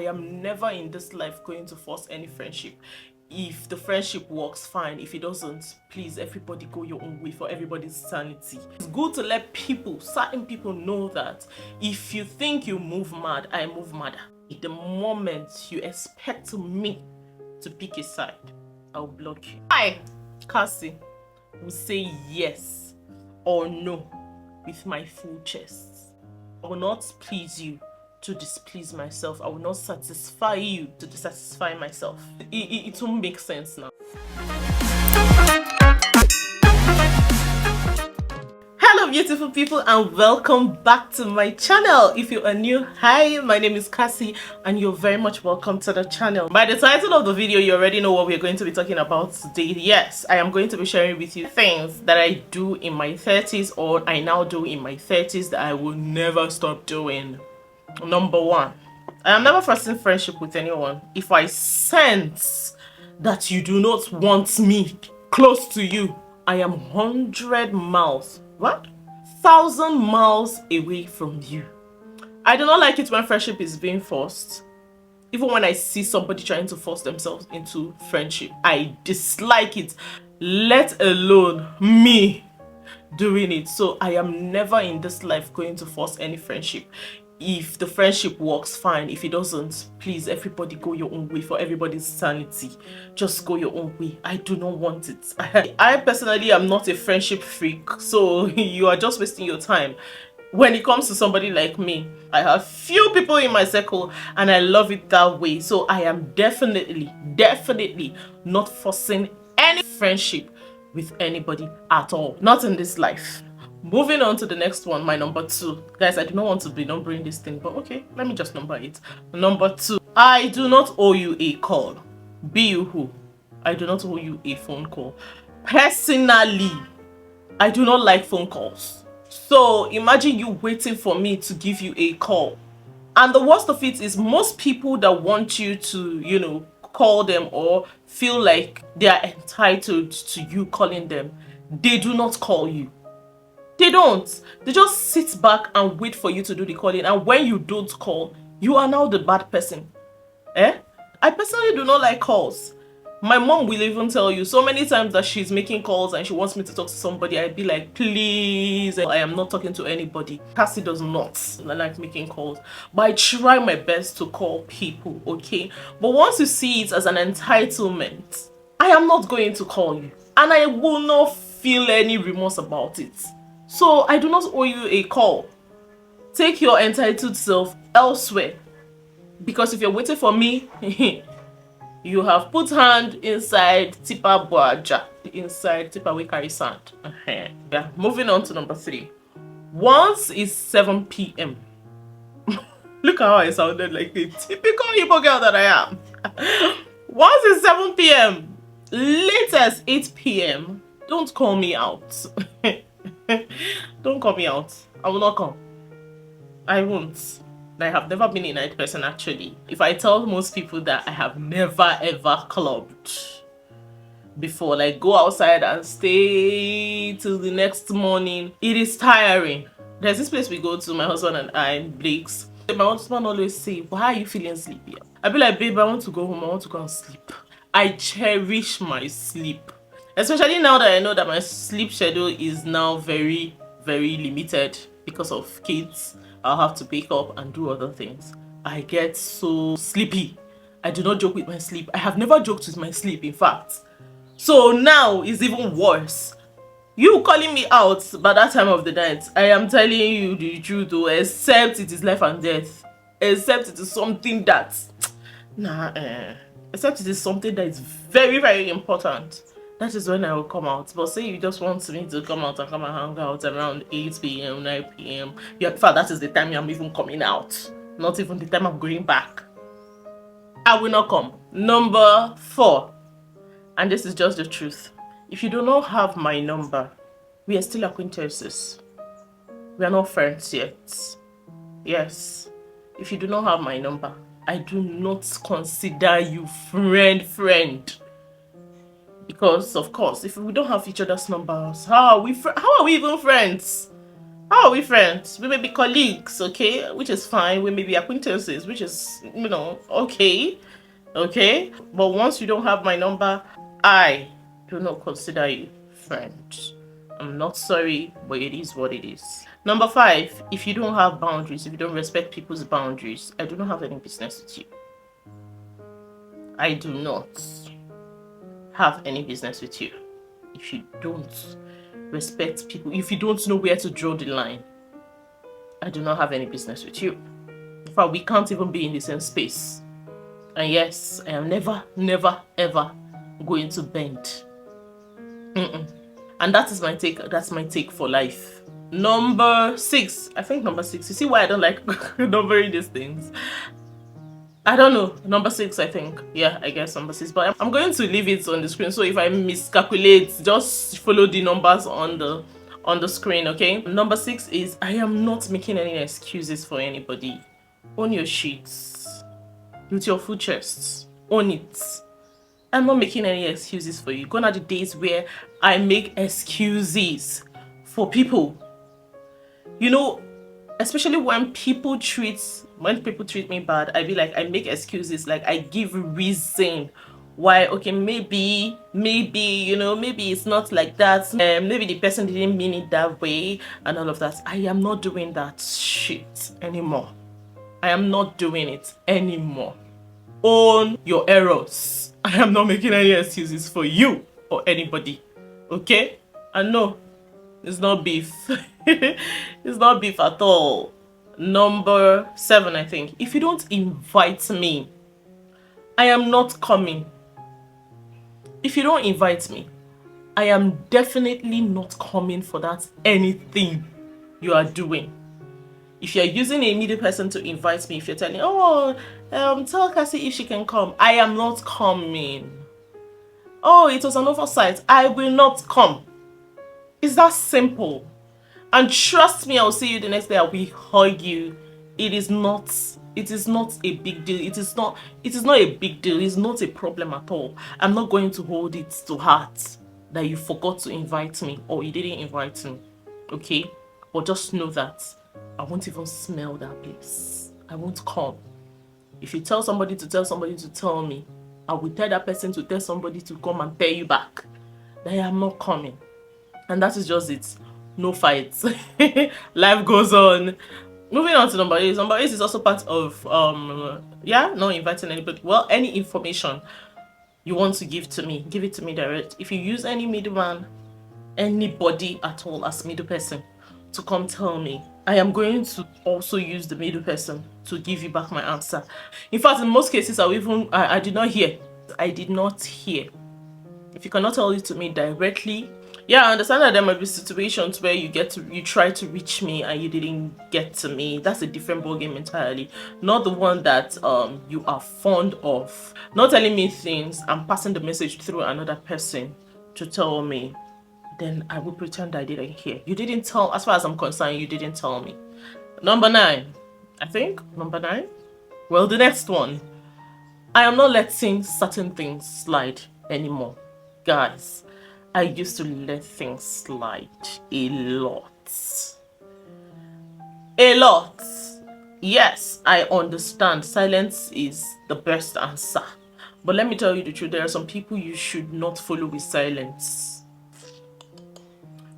am never in this life going to force any friendship. If the friendship works, fine. If it doesn't, please, everybody go your own way for everybody's sanity. It's good to let certain people know that if you think you move mad, I move madder. The moment you expect me to pick a side, I'll block you. I, Cassie, will say yes or no with my full chest. I will not please you to displease myself. I will not satisfy you to dissatisfy myself. It won't make sense now. Hello beautiful people, and welcome back to my channel. If you are new, hi, my name is Cassie and you're very much welcome to the channel. By the title of the video, you already know what we're going to be talking about today. Yes, I am going to be sharing with you things that I do in my 30s, or I now do in my 30s, that I will never stop doing. Number one, I am never forcing friendship with anyone. If I sense that you do not want me close to you, I am 100 miles, 1,000 miles away from you. I do not like it when friendship is being forced. Even when I see somebody trying to force themselves into friendship, I dislike it, let alone me doing it. So I am never in this life going to force any friendship. If the friendship works, fine. If it doesn't, please, everybody go your own way for everybody's sanity. Just go your own way. I do not want it. I personally am not a friendship freak, so you are just wasting your time. When it comes to somebody like me, I have few people in my circle and I love it that way. So I am definitely not forcing any friendship with anybody at all. Not in this life. Moving on to the next one, my number 2. Guys, I do not want to be numbering this thing, but okay, let me just number it. Number 2, I do not owe you a call. Be you who. I do not owe you a phone call. Personally, I do not like phone calls. So imagine you waiting for me to give you a call. And the worst of it is most people that want you to, call them or feel like they are entitled to you calling them, they do not call you. They don't. They just sit back and wait for you to do the calling. And when you don't call, you are now the bad person. I personally do not like calls. My mom will even tell you so many times that she's making calls and she wants me to talk to somebody. I'd be like, please, I am not talking to anybody. Cassie does not like making calls. But I try my best to call people, okay? But once you see it as an entitlement, I am not going to call you. And I will not feel any remorse about it. So I do not owe you a call. Take your entitled self elsewhere. Because if you're waiting for me, you have put hand inside Tipa Boaja, inside Tipa we carry sand. Yeah, moving on to number 3. Once is 7 p.m. Look how I sounded like a typical Igbo girl that I am. Once is 7 p.m. Latest 8 p.m. Don't call me out. Don't call me out. I will not come. I won't. I have never been a night person actually. If I tell most people that I have never ever clubbed before, like go outside and stay till the next morning, it is tiring. There's this place we go to, my husband and I, Blake's. My husband always say, why are you feeling sleepy? I'd be like, babe, I want to go home. I want to go and sleep. I cherish my sleep. Especially now that I know that my sleep schedule is now very limited because of kids. I'll have to wake up and do other things. I get so sleepy. I do not joke with my sleep. I have never joked with my sleep, in fact. So now it's even worse. You calling me out by that time of the night, I am telling you the truth though, except it is life and death. Except it is something that... except it is something that is very important. That is when I will come out. But say you just want me to come out and come and hang out around 8 p.m, 9 p.m. Yeah, in fact, that is the time I'm even coming out. Not even the time I'm going back. I will not come. Number 4. And this is just the truth. If you do not have my number, we are still acquaintances. We are not friends yet. Yes. If you do not have my number, I do not consider you friend. Because of course, if we don't have each other's numbers, how are we even friends? How are we friends? We may be colleagues, okay, which is fine. We may be acquaintances, which is, okay, okay. But once you don't have my number, I do not consider you friend. I'm not sorry, but it is what it is. Number 5, if you don't have boundaries, if you don't respect people's boundaries, I do not have any business with you. I do not have any business with you. If you don't respect people, if you don't know where to draw the line, I do not have any business with you. In fact, we can't even be in the same space. And yes, I am never, never, ever going to bend. And that is my take. That's my take for life. Number 6. I think number 6. You see why I don't like numbering these things? I don't know. Number 6, I think. Yeah, I guess number 6. But I'm going to leave it on the screen. So if I miscalculate, just follow the numbers on the screen, okay? Number 6 is I am not making any excuses for anybody. Own your sheets with your full chest. Own it. I'm not making any excuses for you. Gone are the days where I make excuses for people. You know, especially when people treat me bad, I be like, I make excuses, like I give reason why. Okay, maybe maybe it's not like that. Maybe the person didn't mean it that way and all of that. I am not doing that shit anymore. I am not doing it anymore. Own your errors. I am not making any excuses for you or anybody. Okay? And no, it's not beef. It's not beef at all. Number 7, I think. If you don't invite me, I am not coming. If you don't invite me, I am definitely not coming for that anything you are doing. If you're using a middle person to invite me, if you're telling, tell Cassie if she can come, I am not coming. Oh, it was an oversight, I will not come. It's that simple. And trust me, I'll see you the next day. I will hug you. It is not a big deal. It is not a big deal. It's not a problem at all. I'm not going to hold it to heart that you forgot to invite me or you didn't invite me. Okay? But just know that I won't even smell that place. I won't come. If you tell somebody to tell me, I will tell that person to tell somebody to come and tell you back that I am not coming. And that is just it. No fights. Life goes on. Moving on to number 8. Number 8 is also part of not inviting anybody. Well, any information you want to give to me, give it to me direct. If you use any middleman, anybody at all as middle person to come tell me, I am going to also use the middle person to give you back my answer. In fact, in most cases, I did not hear. I did not hear. If you cannot tell it to me directly, yeah, I understand that there might be situations where you try to reach me and you didn't get to me. That's a different ballgame entirely. Not the one that you are fond of. Not telling me things and passing the message through another person to tell me. Then I will pretend I didn't hear. You didn't tell, as far as I'm concerned, you didn't tell me. Number 9. I think, number 9. Well, the next one. I am not letting certain things slide anymore. Guys, I used to let things slide a lot. A lot. Yes, I understand. Silence is the best answer. But let me tell you the truth. There are some people you should not follow with silence.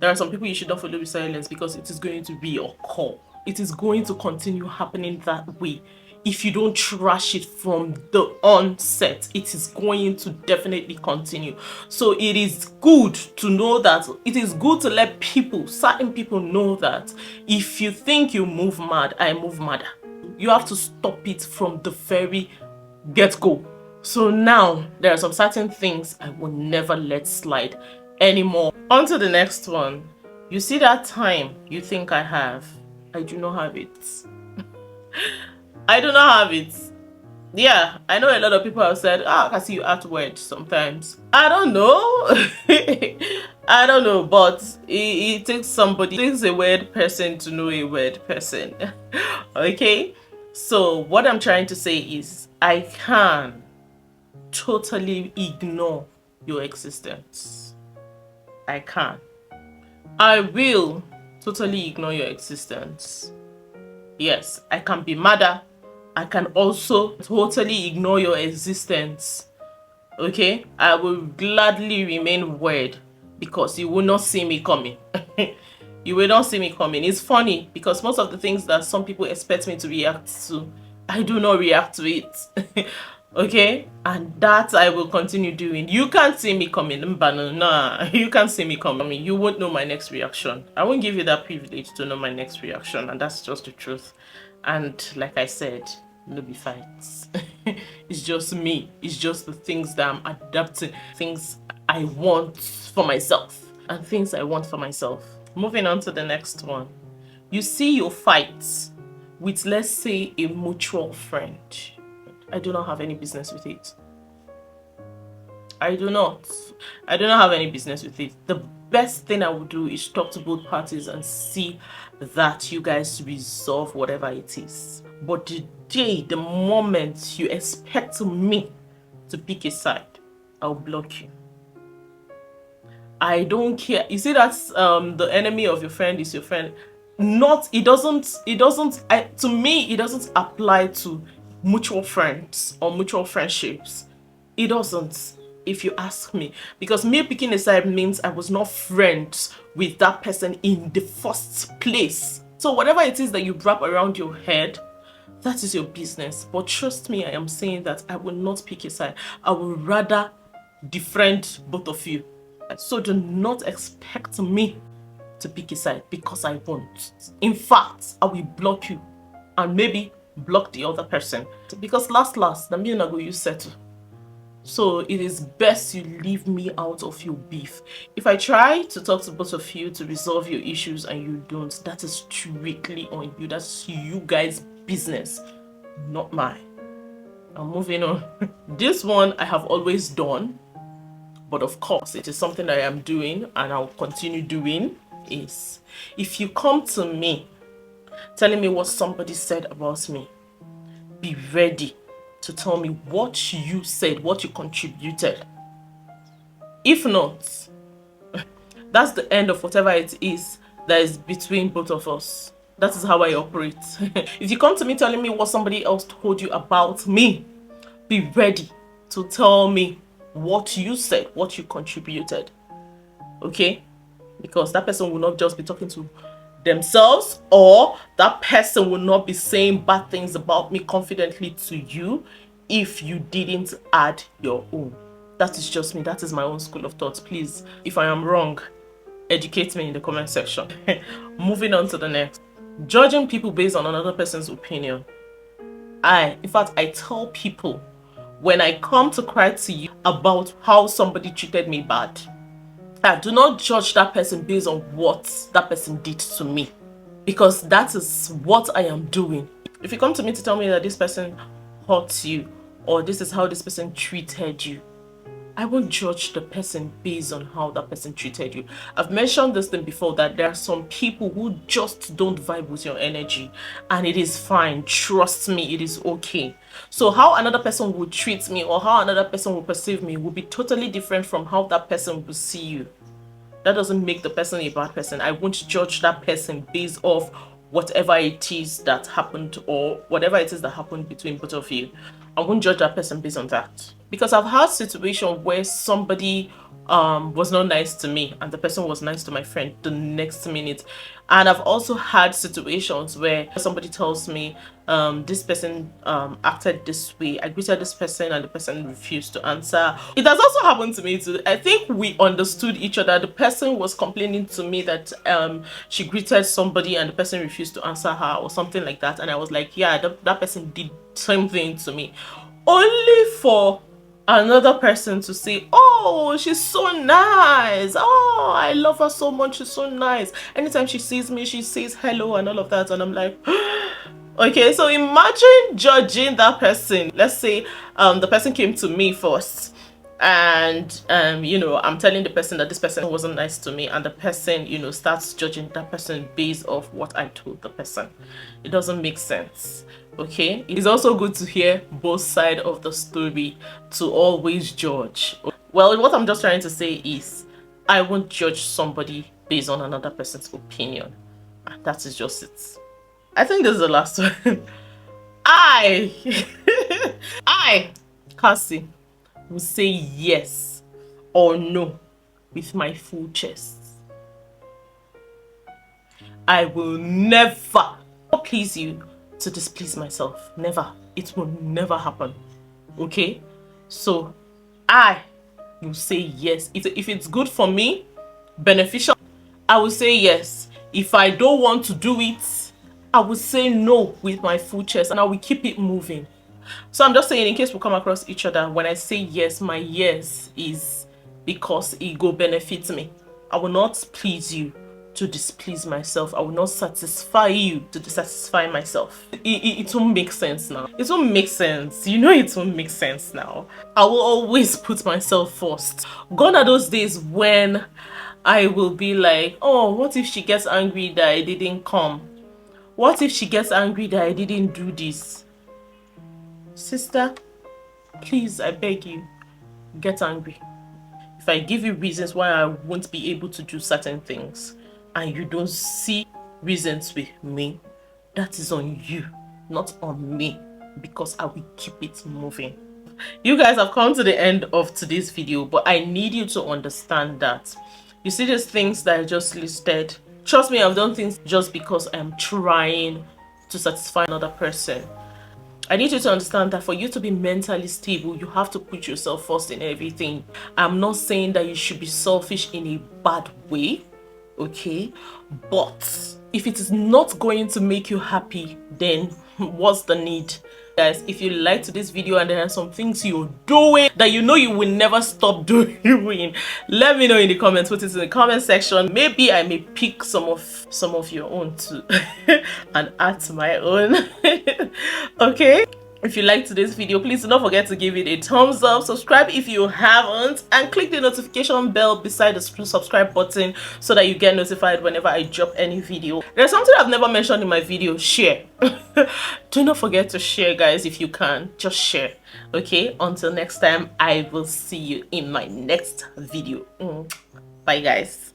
There are some people you should not follow with silence because it is going to be your call. It is going to continue happening that way. If you don't trash it from the onset, it is going to definitely continue. So it is good to know that, it is good to let certain people know that if you think you move mad, I move madder. You have to stop it from the very get-go. So now, there are some certain things I will never let slide anymore. On to the next one. You see that time you think I have? I do not have it. I do not have it. Yeah, I know a lot of people have said, I can see you at words sometimes. I don't know. I don't know, but it takes a weird person to know a weird person. Okay? So what I'm trying to say is I can totally ignore your existence. I can. I will totally ignore your existence. Yes, I can be madder. I can also totally ignore your existence. Okay, I will gladly remain weird because you will not see me coming. You will not see me coming. It's funny because most of the things that some people expect me to react to, I do not react to it. Okay, and that I will continue doing. You can't see me coming. Nah, you can't see me coming. You won't know my next reaction. I won't give you that privilege to know my next reaction, and that's just the truth. And like I said, no be fights. It's just me. It's just the things that I'm adapting, things I want for myself, and things I want for myself. Moving on to the next one. You see your fights with, let's say, a mutual friend. I do not have any business with it. I do not have any business with it. The best thing I would do is talk to both parties and see that you guys resolve whatever it is. But the moment you expect me to pick a side, I'll block you. I don't care. You see, that's the enemy of your friend is your friend. To me, it doesn't apply to mutual friends or mutual friendships. It doesn't, if you ask me, because me picking a side means I was not friends with that person in the first place. So whatever it is that you wrap around your head, that is your business. But trust me, I am saying that I will not pick a side. I will rather defriend both of you. So do not expect me to pick a side because I won't. In fact, I will block you and maybe block the other person, because last the me and I go you settle. So it is best you leave me out of your beef. If I try to talk to both of you to resolve your issues and you don't, that is strictly on you. That's you guys' business, not mine. I'm moving on. This one I have always done, but of course it is something that I am doing and I'll continue doing, is if you come to me telling me what somebody said about me, be ready to tell me what you said, what you contributed. If not, that's the end of whatever it is that is between both of us. That is how I operate. If you come to me telling me what somebody else told you about me, be ready to tell me what you said, what you contributed. Okay? Because that person will not just be talking to themselves, or that person will not be saying bad things about me confidently to you if you didn't add your own. That is just me. That is my own school of thought. Please, if I am wrong, educate me in the comment section. Moving on to the next. Judging people based on another person's opinion. In fact, I tell people when I come to cry to you about how somebody treated me bad, do not judge that person based on what that person did to me, because that is what I am doing. If you come to me to tell me that this person hurt you or this is how this person treated you, I won't judge the person based on how that person treated you. I've mentioned this thing before, that there are some people who just don't vibe with your energy, and it is fine. Trust me, it is okay. So how another person will treat me or how another person will perceive me will be totally different from how that person will see you. That doesn't make the person a bad person. I won't judge that person based off whatever it is that happened or whatever it is that happened between both of you. I won't judge that person based on that. Because I've had situations where somebody was not nice to me and the person was nice to my friend the next minute. And I've also had situations where somebody tells me this person acted this way. I greeted this person and the person refused to answer. It has also happened to me too. I think we understood each other. The person was complaining to me that she greeted somebody and the person refused to answer her or something like that. And I was like, yeah, that person did same thing to me. Only for another person to say, oh, she's so nice, oh, I love her so much, she's so nice. Anytime she sees me, she says hello and all of that, and I'm like, okay. So imagine judging that person. Let's say the person came to me first, and you know, I'm telling the person that this person wasn't nice to me, and the person, you know, starts judging that person based off what I told the person. It doesn't make sense. Okay, it's also good to hear both sides of the story, to always judge. Well, what I'm just trying to say is I won't judge somebody based on another person's opinion. And that is just it. I think this is the last one. I, I, Cassie, will say yes or no with my full chest. I will never please you to displease myself. Never. It will never happen. Okay? So, I will say yes. If it's good for me, beneficial, I will say yes. If I don't want to do it, I will say no with my full chest and I will keep it moving. So I'm just saying, in case we come across each other, when I say yes, my yes is because it go benefit me. I will not please you to displease myself. I will not satisfy you to dissatisfy myself. It won't make sense now. It won't make sense. You know it won't make sense now. I will always put myself first. Gone are those days when I will be like, oh, what if she gets angry that I didn't come? What if she gets angry that I didn't do this? Sister, please, I beg you, get angry. If I give you reasons why I won't be able to do certain things and you don't see reasons with me, that is on you, not on me, because I will keep it moving. You guys have come to the end of today's video, but I need you to understand that you see these things that I just listed. Trust me, I've done things just because I'm trying to satisfy another person. I need you to understand that for you to be mentally stable, you have to put yourself first in everything. I'm not saying that you should be selfish in a bad way, okay? But if it is not going to make you happy, then what's the need? Guys, if you liked this video and there are some things you're doing that you know you will never stop doing, let me know in the comments. Put it in the comment section. Maybe I may pick some of your own too and add to my own. Okay, if you liked today's video, please do not forget to give it a thumbs up, subscribe if you haven't, and click the notification bell beside the subscribe button so that you get notified whenever I drop any video. There's something I've never mentioned in my video: share. Do not forget to share, guys. If you can, just share. Okay, until next time, I will see you in my next video. Bye, guys.